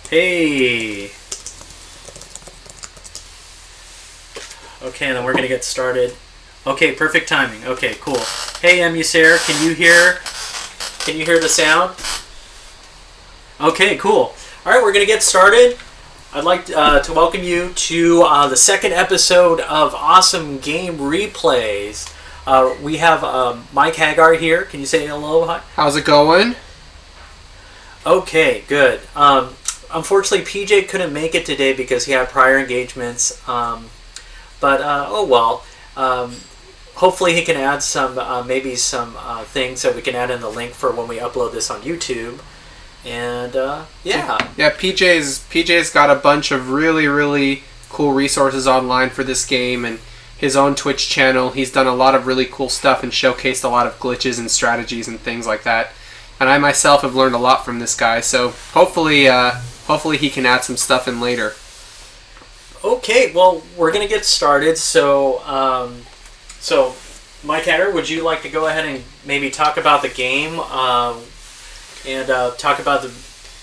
Hey. Okay, then we're gonna get started. Okay, perfect timing. Okay, cool. Hey, Emusare, can you hear? Can you hear the sound? Okay, cool. All right, we're gonna get started. I'd like to welcome you to the second episode of Awesome Game Replays. We have Mike Haggar here. Can you say hello? Hi. How's it going? Okay, good. Unfortunately, PJ couldn't make it today because he had prior engagements. But oh well. Hopefully he can add some, maybe some things that we can add in the link for when we upload this on YouTube. And yeah. Yeah, PJ's got a bunch of really cool resources online for this game and his own Twitch channel. He's done a lot of really cool stuff and showcased a lot of glitches and strategies and things like that. And I myself have learned a lot from this guy. So hopefully he can add some stuff in later. Okay, well, we're going to get started. So, Mike Hatter, would you like to go ahead and maybe talk about the game and talk about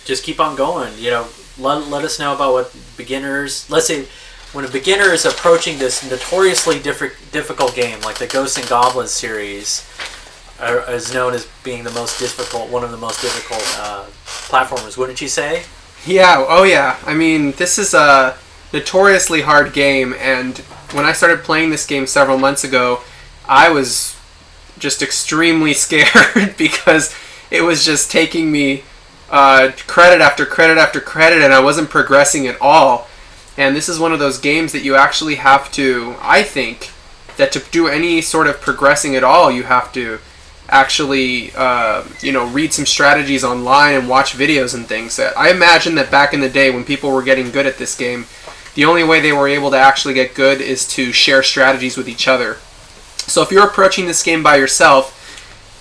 just keep on going. You know, let us know about what beginners, let's say, when a beginner is approaching this notoriously difficult game, like the Ghosts and Goblins series, is known as being one of the most difficult platformers, wouldn't you say? Yeah, oh yeah. I mean, this is a notoriously hard game, and when I started playing this game several months ago, I was just extremely scared because it was just taking me credit after credit after credit, and I wasn't progressing at all. And this is one of those games that you actually have to, I think, that to do any sort of progressing at all, you have to actually, read some strategies online and watch videos and things. I imagine that back in the day when people were getting good at this game, the only way they were able to actually get good is to share strategies with each other. So if you're approaching this game by yourself,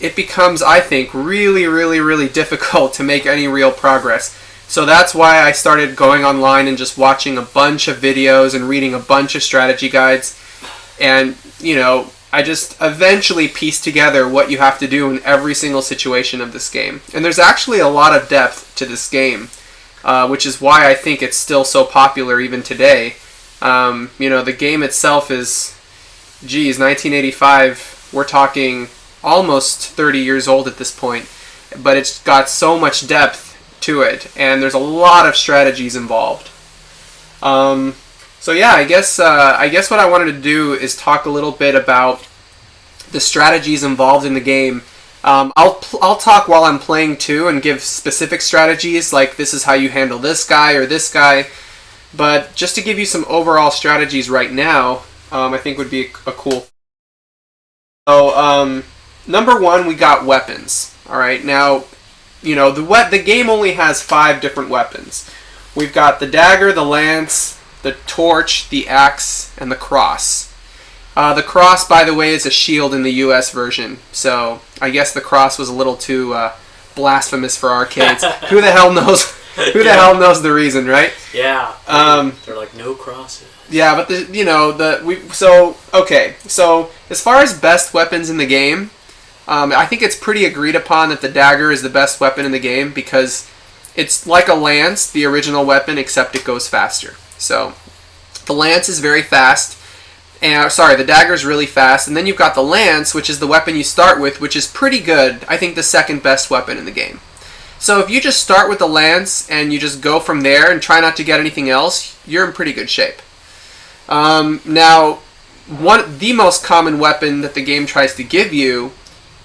it becomes, I think, really difficult to make any real progress. So that's why I started going online and just watching a bunch of videos and reading a bunch of strategy guides. And, I just eventually pieced together what you have to do in every single situation of this game. And there's actually a lot of depth to this game, which is why I think it's still so popular even today. The game itself is, 1985, we're talking almost 30 years old at this point, but it's got so much depth to it, and there's a lot of strategies involved. So yeah, I guess what I wanted to do is talk a little bit about the strategies involved in the game. I'll talk while I'm playing too and give specific strategies, like this is how you handle this guy or this guy. But just to give you some overall strategies right now, I think would be a cool. So number one, we got weapons. All right, now the game only has 5 different weapons. We've got the dagger, the lance, the torch, the axe, and the cross. The cross, by the way, is a shield in the US version, so I guess the cross was a little too blasphemous for arcades. Who the hell knows? Who the hell knows the reason, right? Yeah. They're like, no crosses. Yeah, but so as far as best weapons in the game, I think it's pretty agreed upon that the dagger is the best weapon in the game because it's like a lance, the original weapon, except it goes faster. So the lance is very fast. The dagger is really fast. And then you've got the lance, which is the weapon you start with, which is pretty good. I think the second best weapon in the game. So if you just start with the lance and you just go from there and try not to get anything else, you're in pretty good shape. Now, the most common weapon that the game tries to give you,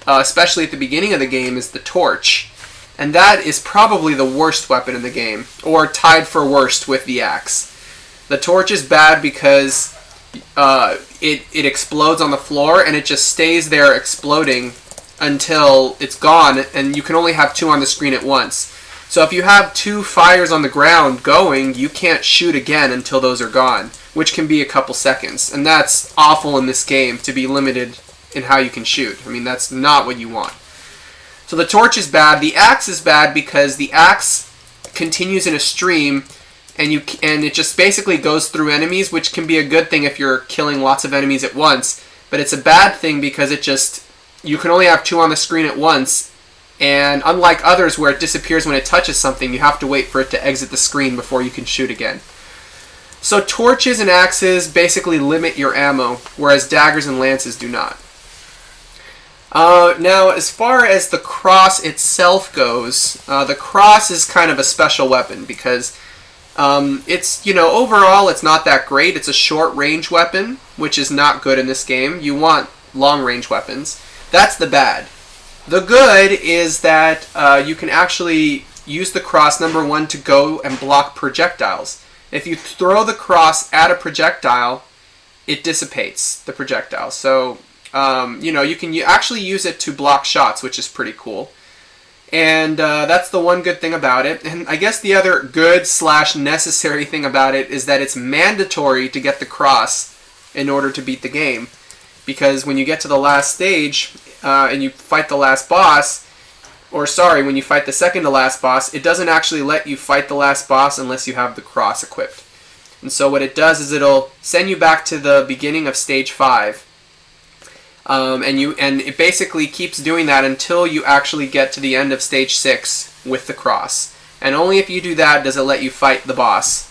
especially at the beginning of the game, is the torch. And that is probably the worst weapon in the game, or tied for worst with the axe. The torch is bad because it explodes on the floor, and it just stays there exploding until it's gone, and you can only have 2 on the screen at once. So if you have 2 fires on the ground going, you can't shoot again until those are gone, which can be a couple seconds. And that's awful in this game, to be limited in how you can shoot. I mean, that's not what you want. So the torch is bad. The axe is bad because the axe continues in a stream, and it just basically goes through enemies, which can be a good thing if you're killing lots of enemies at once. But it's a bad thing because you can only have 2 on the screen at once, And unlike others where it disappears when it touches something, you have to wait for it to exit the screen before you can shoot again. So torches and axes basically limit your ammo, whereas daggers and lances do not. Now, as far as the cross itself goes, the cross is kind of a special weapon because it's, overall it's not that great. It's a short-range weapon, which is not good in this game. You want long-range weapons. That's the bad. The good is that you can actually use the cross, number one, to go and block projectiles. If you throw the cross at a projectile, it dissipates the projectile. So, you can actually use it to block shots, which is pretty cool. And that's the one good thing about it. And I guess the other good/necessary thing about it is that it's mandatory to get the cross in order to beat the game. Because when you get to the last stage and you fight the last boss, when you fight the second to last boss, it doesn't actually let you fight the last boss unless you have the cross equipped. And so what it does is it'll send you back to the beginning of stage 5. And it basically keeps doing that until you actually get to the end of stage 6 with the cross. And only if you do that does it let you fight the boss.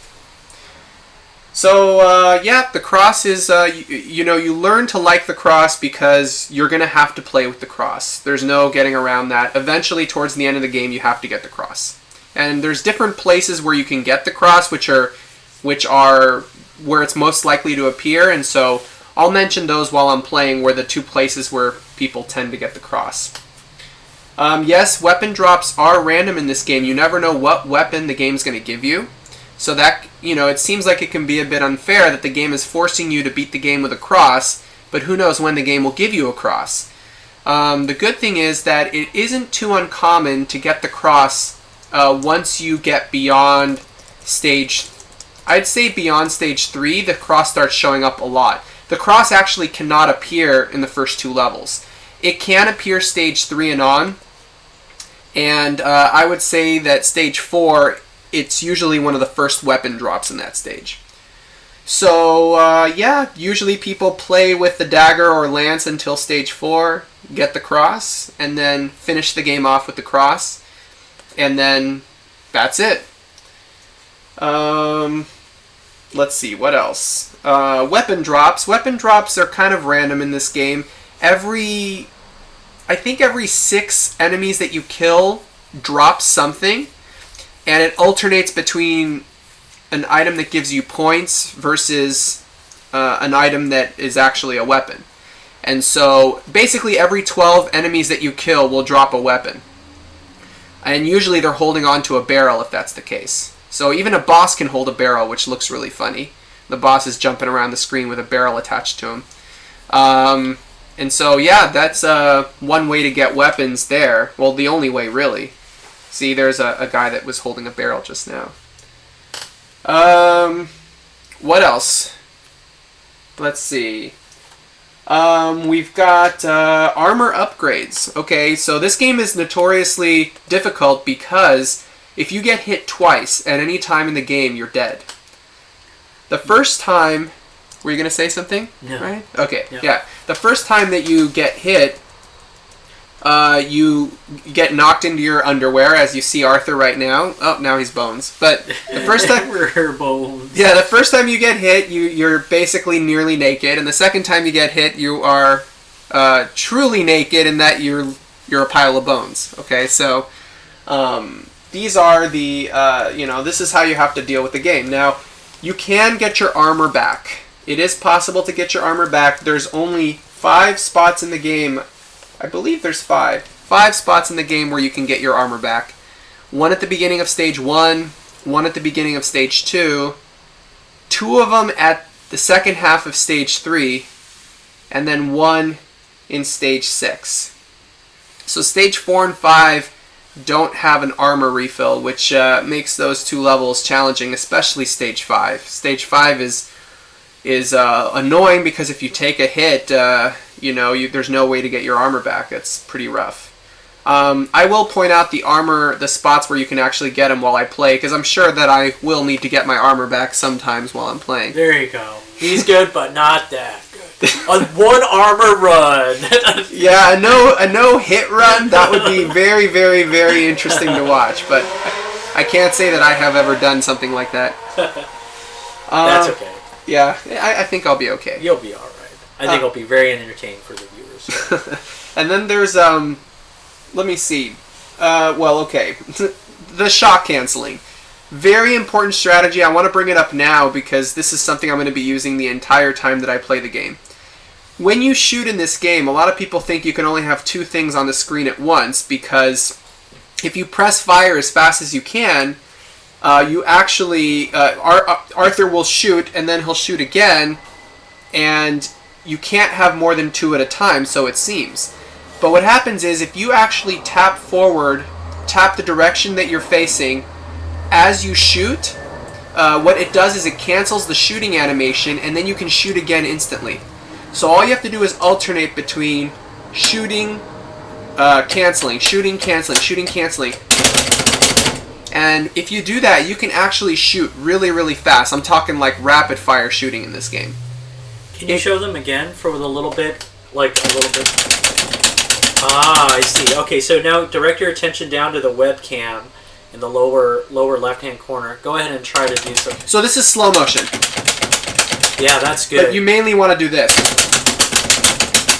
So, the cross is, you learn to like the cross because you're going to have to play with the cross. There's no getting around that. Eventually, towards the end of the game, you have to get the cross. And there's different places where you can get the cross, which are where it's most likely to appear. And so I'll mention those while I'm playing, where the two places where people tend to get the cross. Yes, weapon drops are random in this game. You never know what weapon the game's going to give you. So that, it seems like it can be a bit unfair that the game is forcing you to beat the game with a cross, but who knows when the game will give you a cross. The good thing is that it isn't too uncommon to get the cross once you get beyond stage, I'd say beyond stage 3, the cross starts showing up a lot. The cross actually cannot appear in the first 2 levels. It can appear stage 3 and on, and I would say that stage 4, it's usually one of the first weapon drops in that stage. So, usually people play with the dagger or lance until stage 4, get the cross, and then finish the game off with the cross, and then that's it. Let's see, what else? Weapon drops. Weapon drops are kind of random in this game. I think every 6 enemies that you kill drop something, and it alternates between an item that gives you points versus an item that is actually a weapon. And so basically every 12 enemies that you kill will drop a weapon. And usually they're holding on to a barrel if that's the case. So even a boss can hold a barrel, which looks really funny. The boss is jumping around the screen with a barrel attached to him. And so, that's one way to get weapons there. Well, the only way, really. See, there's a guy that was holding a barrel just now. What else? Let's see. We've got armor upgrades. Okay, so this game is notoriously difficult because if you get hit twice at any time in the game, you're dead. The first time... Were you going to say something? No. Right? Okay, yeah. The first time that you get hit, you get knocked into your underwear, as you see Arthur right now. Oh, now he's bones. But the first time... bones. Yeah, the first time you get hit, you're basically nearly naked. And the second time you get hit, you are truly naked in that you're a pile of bones. Okay, so these are the... this is how you have to deal with the game. Now, you can get your armor back. It is possible to get your armor back. There's only 5 spots in the game. I believe there's 5. 5 spots in the game where you can get your armor back. 1 at the beginning of stage 1, 1 at the beginning of stage 2, 2 of them at the second half of stage 3, and then 1 in stage 6. So stage 4 and 5 don't have an armor refill, which makes those 2 levels challenging, especially stage 5. Stage 5 is annoying because if you take a hit, there's no way to get your armor back. It's pretty rough. I will point out the spots where you can actually get them while I play, because I'm sure that I will need to get my armor back sometimes while I'm playing. There you go. He's good, but not that good. A one armor run. Yeah, a no hit run, that would be very, very, very interesting to watch, but I can't say that I have ever done something like that. That's okay. Yeah, I think I'll be okay. You'll be alright. I think I'll be very entertaining for the viewers. So. And then there's, let me see. Well, okay. The shock canceling. Very important strategy. I want to bring it up now because this is something I'm going to be using the entire time that I play the game. When you shoot in this game, a lot of people think you can only have two things on the screen at once because if you press fire as fast as you can, you actually, Arthur will shoot and then he'll shoot again, and you can't have more than two at a time, so it seems. But what happens is if you actually tap forward, tap the direction that you're facing as you shoot, what it does is it cancels the shooting animation and then you can shoot again instantly. So all you have to do is alternate between shooting, canceling, shooting, canceling, shooting, canceling. And if you do that, you can actually shoot really, really fast. I'm talking like rapid fire shooting in this game. Can you show them again for a little bit? Like a little bit? Ah, I see. Okay, so now direct your attention down to the webcam in the lower left-hand corner. Go ahead and try to do something. So this is slow motion. Yeah, that's good. But you mainly want to do this.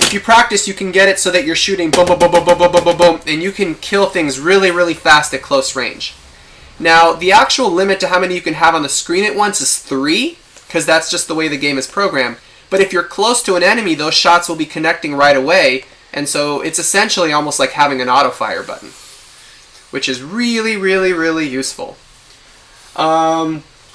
If you practice, you can get it so that you're shooting boom, boom, boom, boom, boom, boom, boom, boom, boom, and you can kill things really, really fast at close range. Now, the actual limit to how many you can have on the screen at once is 3, because that's just the way the game is programmed. But if you're close to an enemy, those shots will be connecting right away, and so it's essentially almost like having an auto-fire button, which is really, really, really useful.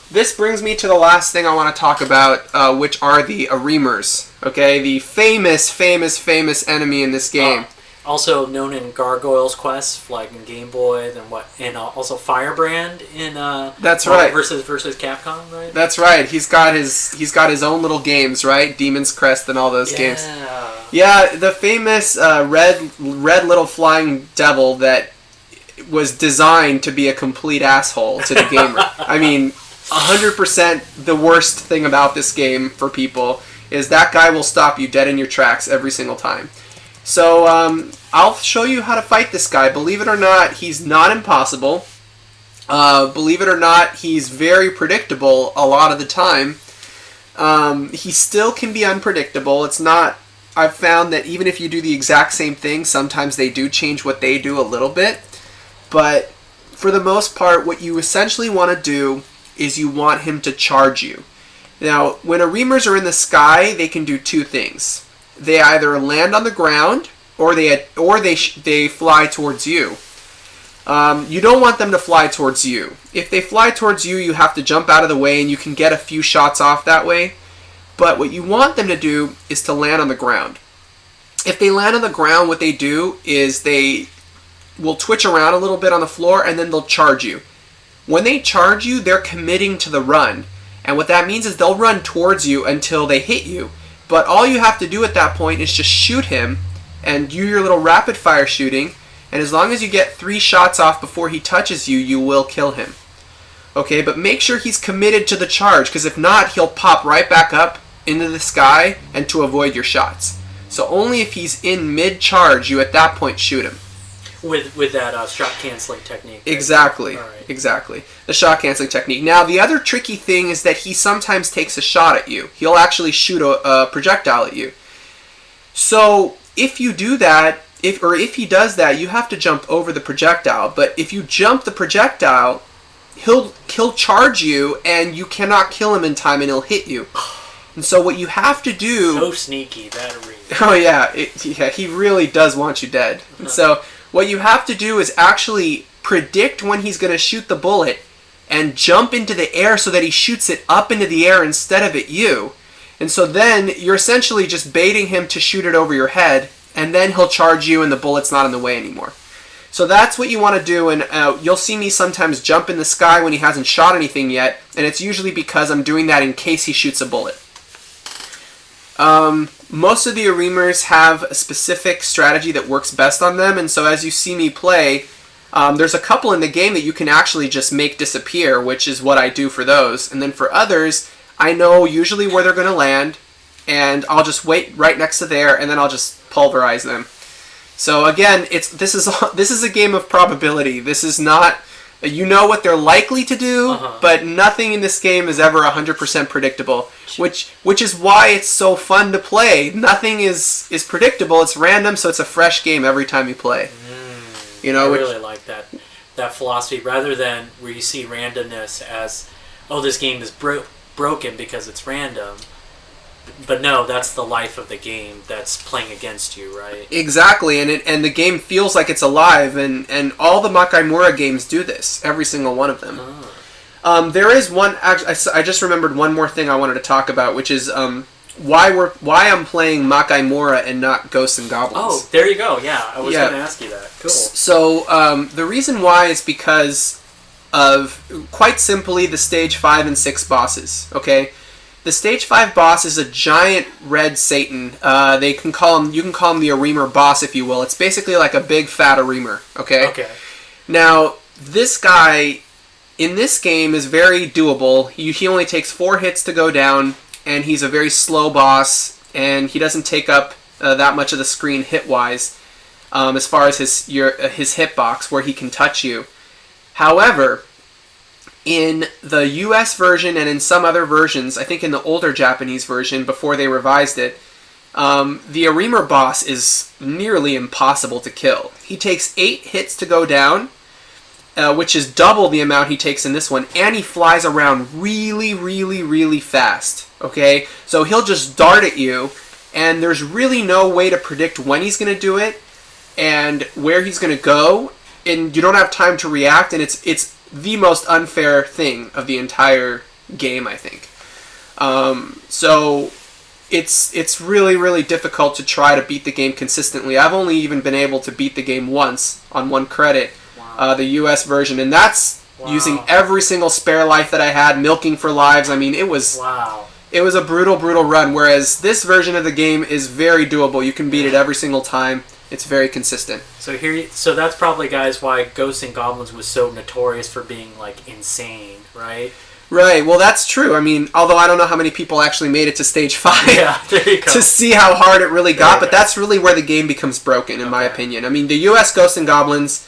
This brings me to the last thing I want to talk about, which are the Arimers. Okay, the famous, famous, famous enemy in this game. Also known in Gargoyle's Quest, like in Game Boy, then what, and also Firebrand in That's right. versus Capcom, right? That's right. He's got his own little games, right? Demon's Crest and all those games. Yeah, the famous red little flying devil that was designed to be a complete asshole to the gamer. I mean, 100% the worst thing about this game for people is that guy will stop you dead in your tracks every single time. So I'll show you how to fight this guy. Believe it or not, he's not impossible. Believe it or not, he's very predictable a lot of the time. He still can be unpredictable. It's not... I've found that even if you do the exact same thing, sometimes they do change what they do a little bit. But for the most part, what you essentially want to do is you want him to charge you. Now, when Arimers are in the sky, they can do two things. They either land on the ground or they fly towards you. You don't want them to fly towards you. If they fly towards you, you have to jump out of the way and you can get a few shots off that way. But what you want them to do is to land on the ground. If they land on the ground, what they do is they will twitch around a little bit on the floor and then they'll charge you. When they charge you, they're committing to the run. And what that means is they'll run towards you until they hit you. But all you have to do at that point is just shoot him and do your little rapid fire shooting. And as long as you get 3 shots off before he touches you, you will kill him. Okay, but make sure he's committed to the charge, because if not, he'll pop right back up into the sky and to avoid your shots. So only if he's in mid-charge, you at that point shoot him. With that shot canceling technique. Right? Exactly. All right. Exactly. The shot canceling technique. Now, the other tricky thing is that he sometimes takes a shot at you. He'll actually shoot a projectile at you. So if you do that, if he does that, you have to jump over the projectile. But if you jump the projectile, he'll charge you, and you cannot kill him in time, and he'll hit you. And so what you have to do... So sneaky, that Arima. Oh yeah, he really does want you dead. So what you have to do is actually predict when he's going to shoot the bullet and jump into the air so that he shoots it up into the air instead of at you. And so then you're essentially just baiting him to shoot it over your head, and then he'll charge you and the bullet's not in the way anymore. So that's what you want to do, and you'll see me sometimes jump in the sky when he hasn't shot anything yet, and it's usually because I'm doing that in case he shoots a bullet. Most of the Arimers have a specific strategy that works best on them, and so as you see me play, there's a couple in the game that you can actually just make disappear, which is what I do for those. And then for others, I know usually where they're going to land, and I'll just wait right next to there, and then I'll just pulverize them. So again, this is a game of probability. This is not, you know what they're likely to do, but nothing in this game is ever 100% predictable, which is why it's so fun to play. Nothing is predictable. It's random, so it's a fresh game every time you play. You know, I really like that philosophy, rather than where you see randomness as, oh, this game is broken because it's random. But no, that's the life of the game that's playing against you, right? Exactly, and the game feels like it's alive, and all the Makaimura games do this, every single one of them. There is one, I just remembered one more thing I wanted to talk about, which is why I'm playing Makaimura and not Ghosts and Goblins. Oh, there you go, yeah, I was going to ask you that. Cool. So, the reason why is because of, quite simply, the stage 5 and 6 bosses, okay? The stage 5 boss is a giant red Satan. You can call him the Aremer boss, if you will. It's basically like a big fat Aremer, okay? Okay. Now, this guy in this game is very doable. He only takes 4 hits to go down, and he's a very slow boss, and he doesn't take up that much of the screen hit-wise as far as his hitbox, where he can touch you. However, in the US version and in some other versions, I think in the older Japanese version before they revised it, the Aremer boss is nearly impossible to kill. He takes 8 hits to go down, which is double the amount he takes in this one, and he flies around really, really, really fast. Okay? So he'll just dart at you, and there's really no way to predict when he's going to do it and where he's going to go, and you don't have time to react, and it's the most unfair thing of the entire game, I think. So it's really, really difficult to try to beat the game consistently. I've only even been able to beat the game once on 1 credit, the US version, and that's using every single spare life that I had, milking for lives. I mean, it was a brutal, brutal run, whereas this version of the game is very doable. You can beat it every single time. It's very consistent. So that's probably, guys, why Ghosts and Goblins was so notorious for being, like, insane, right? Right. Well, that's true. I mean, although I don't know how many people actually made it to stage 5 there you go. to see how hard it really got, but that's really where the game becomes broken, in my opinion. I mean, the US Ghosts and Goblins,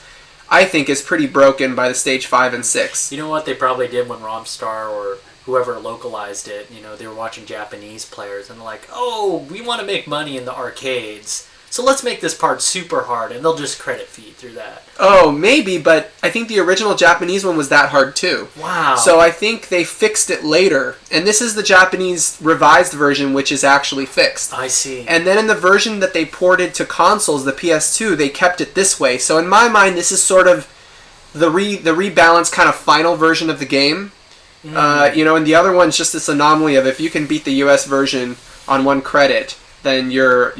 I think, is pretty broken by the stage 5 and 6. You know what they probably did when Romstar or whoever localized it, they were watching Japanese players, and they're like, oh, we want to make money in the arcades, so let's make this part super hard, and they'll just credit feed through that. Oh, maybe, but I think the original Japanese one was that hard too. Wow. So I think they fixed it later, and this is the Japanese revised version, which is actually fixed. I see. And then in the version that they ported to consoles, the PS2, they kept it this way. So in my mind, this is sort of the rebalanced kind of final version of the game. And the other one's just this anomaly of, if you can beat the US version on 1 credit, then you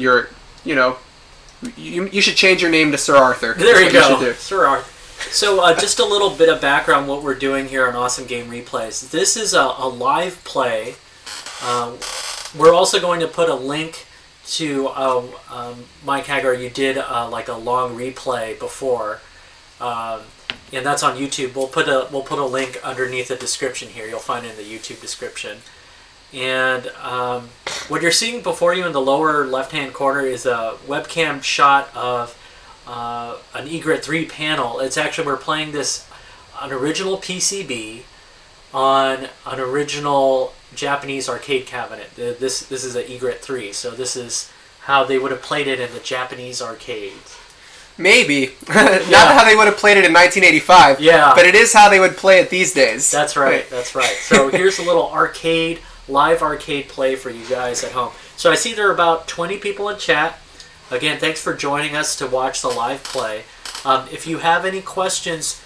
should change your name to Sir Arthur. There you go, Sir Arthur. So just a little bit of background what we're doing here on Awesome Game Replays. This is a live play. We're also going to put a link to Mike Haggar. You did like a long replay before, and that's on YouTube. We'll put a link underneath the description here. You'll find it in the YouTube description. And what you're seeing before you in the lower left-hand corner is a webcam shot of an Egret 3 panel. It's actually, we're playing this an original PCB on an original Japanese arcade cabinet. This is an Egret 3, so this is how they would have played it in the Japanese arcades. Maybe. Not how they would have played it in 1985. Yeah. But it is how they would play it these days. That's right. That's right. So here's a little live arcade play for you guys at home. So I see there are about 20 people in chat. Again, thanks for joining us to watch the live play. If you have any questions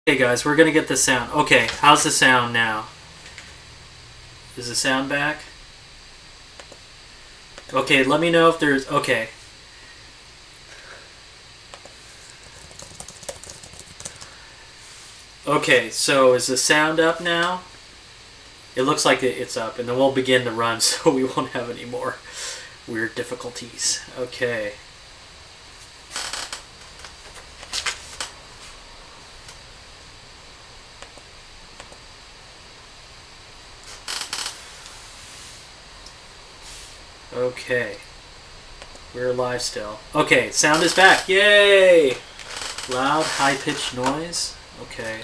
Okay guys, we're gonna get the sound. Okay, how's the sound now? Is the sound back? Okay, let me know if there's... Okay. Okay, so is the sound up now? It looks like it's up, and then we'll begin the run so we won't have any more weird difficulties. Okay. Okay. We're live still. Okay, sound is back. Yay! Loud, high-pitched noise. Okay.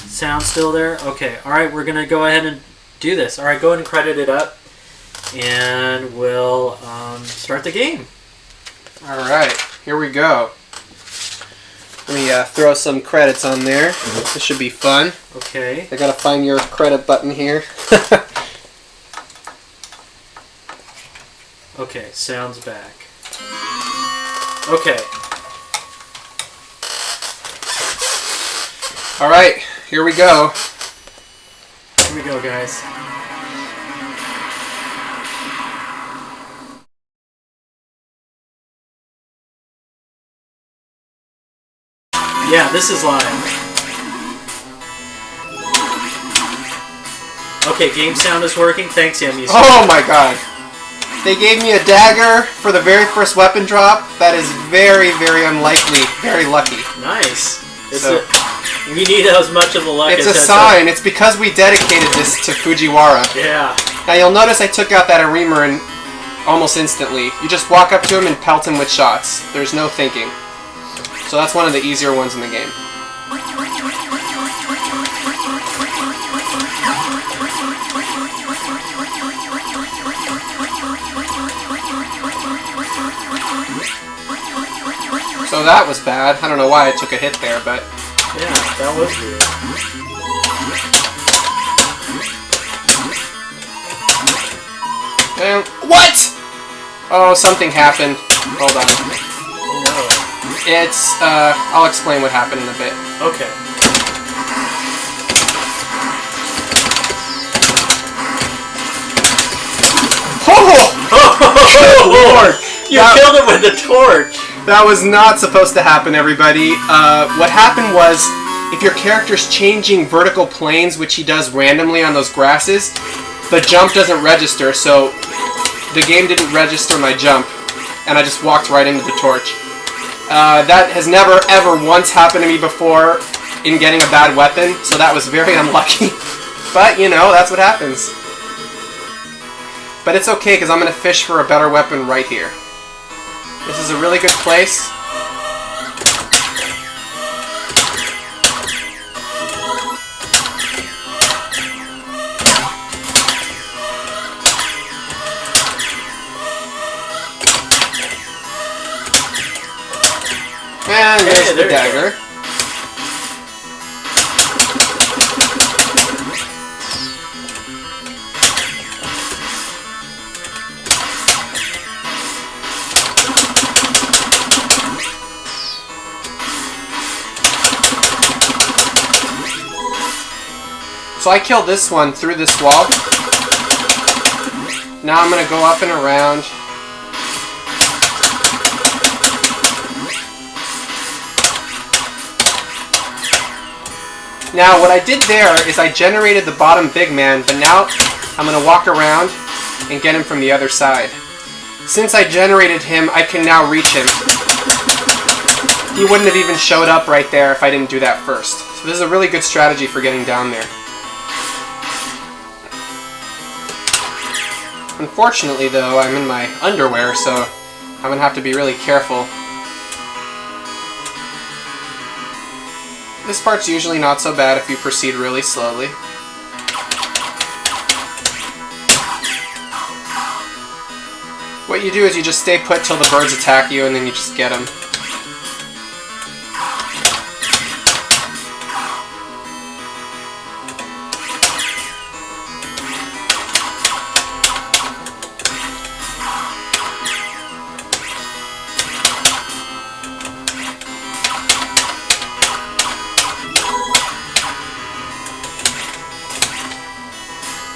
Sound still there? Okay. Alright, we're going to go ahead and do this. Alright, go ahead and credit it up. And we'll start the game. Alright, here we go. Let me throw some credits on there. This should be fun. Okay. I gotta find your credit button here. Okay, sound's back. Okay. Alright, here we go. Here we go, guys. Yeah, this is live. Okay, game sound is working. Thanks, Yemi. Oh my god. They gave me a dagger for the very first weapon drop. That is very, very unlikely. Very lucky. Nice. We need as much of the luck It's as a sign. It's because we dedicated this to Fujiwara. Yeah. Now you'll notice I took out that Arima almost instantly. You just walk up to him and pelt him with shots. There's no thinking. So that's one of the easier ones in the game. So that was bad. I don't know why I took a hit there, but... Yeah, that was weird. And what? Oh, something happened. Hold on. Oh, no. It's, I'll explain what happened in a bit. Okay. Oh! Lord! You killed it with the torch! That was not supposed to happen, everybody. What happened was, if your character's changing vertical planes, which he does randomly on those grasses, the jump doesn't register, so the game didn't register my jump, and I just walked right into the torch. That has never, ever once happened to me before in getting a bad weapon, so that was very unlucky. But, you know, that's what happens. But it's okay, because I'm going to fish for a better weapon right here. This is a really good place. And there's the dagger. So I killed this one through this wall. Now I'm going to go up and around. Now what I did there is I generated the bottom big man, but now I'm going to walk around and get him from the other side. Since I generated him, I can now reach him. He wouldn't have even showed up right there if I didn't do that first. So this is a really good strategy for getting down there. Unfortunately, though, I'm in my underwear, so I'm going to have to be really careful. This part's usually not so bad if you proceed really slowly. What you do is you just stay put till the birds attack you, and then you just get them.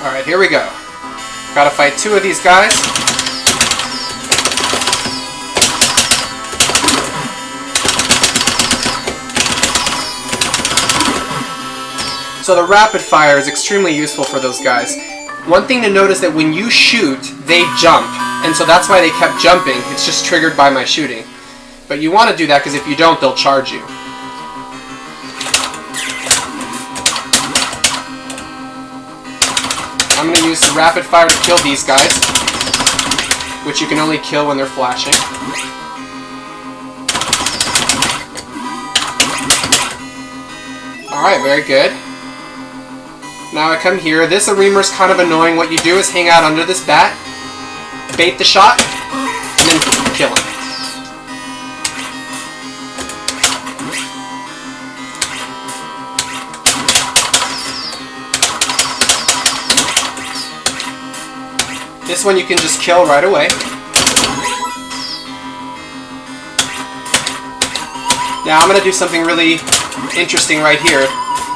Alright, here we go. Gotta fight 2 of these guys. So the rapid fire is extremely useful for those guys. One thing to note is that when you shoot, they jump. And so that's why they kept jumping. It's just triggered by my shooting. But you want to do that because if you don't, they'll charge you. I'm going to use the rapid fire to kill these guys, which you can only kill when they're flashing. Alright, very good. Now I come here. This Arimer's kind of annoying. What you do is hang out under this bat, bait the shot, and then kill him. This one you can just kill right away. Now I'm going to do something really interesting right here.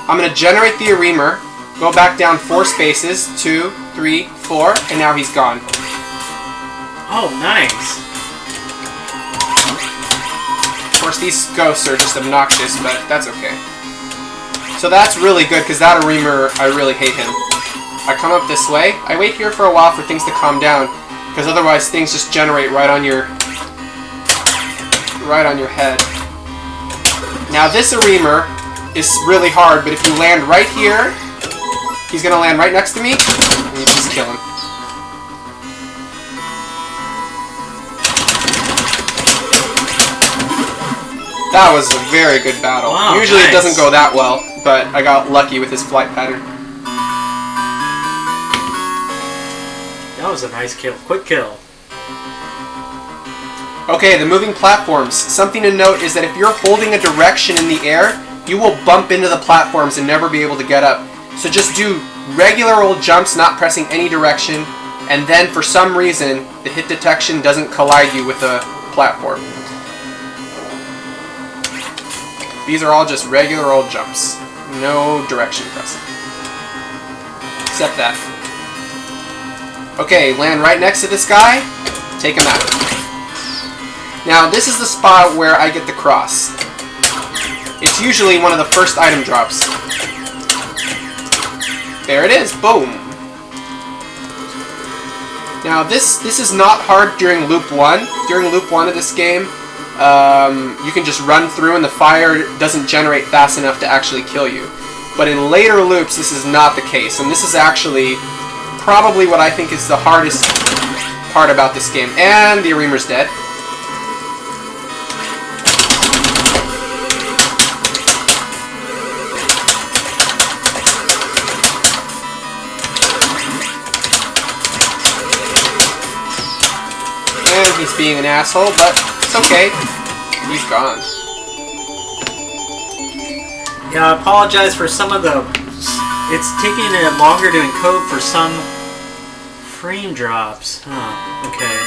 I'm going to generate the Arimer, go back down 4 spaces, 2, 3, 4, and now he's gone. Oh, nice. Of course, these ghosts are just obnoxious, but that's okay. So that's really good, because that Arimer, I really hate him. I come up this way. I wait here for a while for things to calm down, because otherwise things just generate right on your head. Now this Arimer is really hard, but if you land right here, he's going to land right next to me, and you just kill him. That was a very good battle. Wow, usually nice. It doesn't go that well, but I got lucky with his flight pattern. That was a nice kill. Quick kill. Okay, the moving platforms. Something to note is that if you're holding a direction in the air, you will bump into the platforms and never be able to get up. So just do regular old jumps, not pressing any direction, and then for some reason, the hit detection doesn't collide you with a platform. These are all just regular old jumps. No direction pressing. Except that. Okay, land right next to this guy, take him out. Now this is the spot where I get the cross. It's usually one of the first item drops. There it is, boom! Now this is not hard during loop 1. During loop 1 of this game, you can just run through and the fire doesn't generate fast enough to actually kill you. But in later loops, this is not the case, and this is actually probably what I think is the hardest part about this game. And the Arimer's dead. And he's being an asshole, but it's okay. He's gone. Yeah, I apologize for some of the... It's taking it longer to encode for some frame drops. Oh, okay.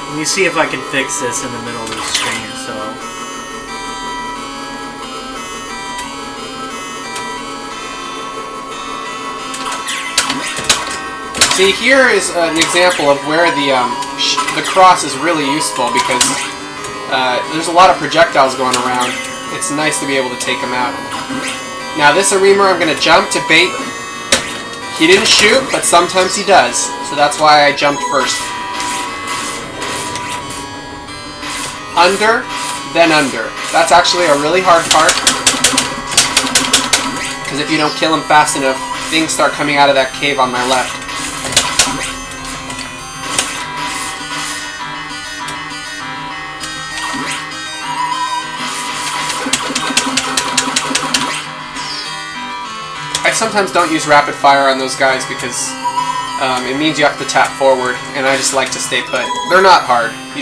Let me see if I can fix this in the middle of the stream, so... See, here is an example of where the cross is really useful because there's a lot of projectiles going around. It's nice to be able to take them out. Now this Arimer, I'm going to jump to bait. He didn't shoot, but sometimes he does. So that's why I jumped first. Under, then under. That's actually a really hard part. Because if you don't kill him fast enough, things start coming out of that cave on my left. I sometimes don't use rapid fire on those guys because It means you have to tap forward, and I just like to stay put. They're not hard. You just